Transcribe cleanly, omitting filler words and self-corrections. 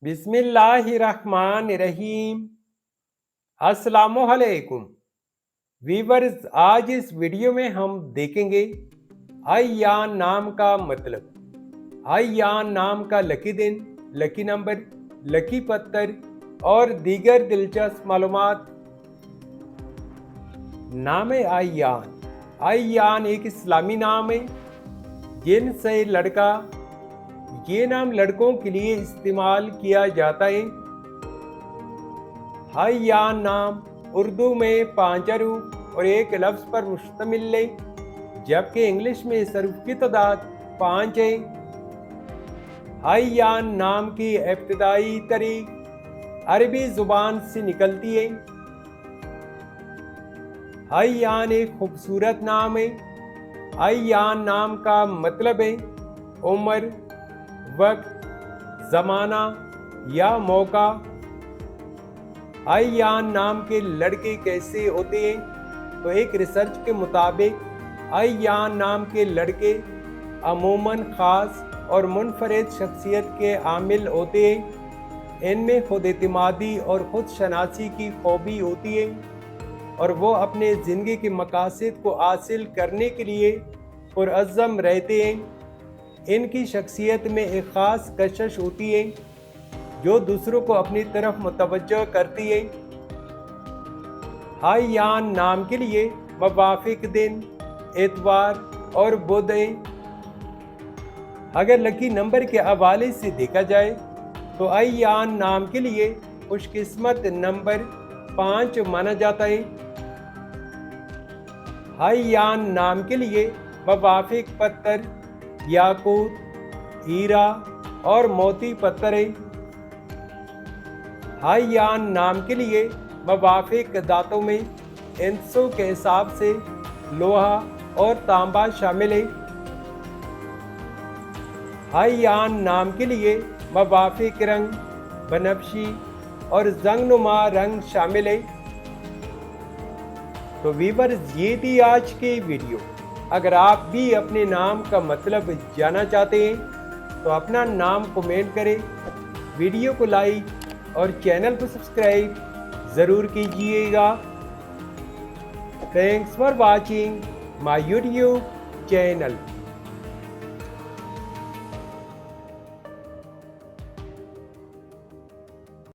बिस्मिल्लाहिर्रहमानिर्रहीम। अस्सलामुअलैकुम वीवर्स, आज इस वीडियो में हम देखेंगे अय्यान नाम का मतलब। अय्यान नाम का लकी दिन, लकी नंबर, लकी पत्थर और दीगर दिलचस्प मालूमात। नाम है अय्यान। अय्यान एक इस्लामी नाम है जिनसे लड़का, ये नाम लड़कों के लिए इस्तेमाल किया जाता है। अय्यान नाम उर्दू में 5 हरूफ और एक लफ्ज़ पर मुश्तमिल है, जबकि इंग्लिश में इस हरूफ की तादाद 5 है। अय्यान नाम की इब्तिदाई तारीख अरबी ज़ुबान से निकलती है। अय्यान एक खूबसूरत नाम है। अय्यान नाम का मतलब है उम्र, वक्त, ज़माना या मौका। अय्यान नाम के लड़के कैसे होते हैं? तो एक रिसर्च के मुताबिक अय्यान नाम के लड़के अमूमन ख़ास और मुनफरिद शख्सियत के आमिल होते हैं। इनमें खुद एतमादी और खुद शनासी की खूबी होती है और वो अपने ज़िंदगी के मकासद को हासिल करने के लिए पुरअज़्म रहते हैं। इनकी शख्सियत में एक ख़ास कशिश होती है जो दूसरों को अपनी तरफ मुतवज्जो करती है। अय्यान नाम के लिए मुवाफिक दिन एतवार और बुध है। अगर लकी नंबर के हवाले से देखा जाए तो अय्यान नाम के लिए खुशकिस्मत नंबर 5 माना जाता है। अय्यान नाम के लिए मुवाफिक पत्थर याकूत, हीरा और मोती पत्थर है। अय्यान नाम के लिए मुवाफिक धातों में इंसों के हिसाब से लोहा और तांबा शामिल है। अय्यान नाम के लिए मुवाफिक रंग बनफशी और जंगनुमा रंग शामिल है। तो वीवर्स, ये थी आज की वीडियो। अगर आप भी अपने नाम का मतलब जानना चाहते हैं तो अपना नाम कमेंट करें, वीडियो को लाइक और चैनल को सब्सक्राइब ज़रूर कीजिएगा। Thanks for watching my YouTube channel.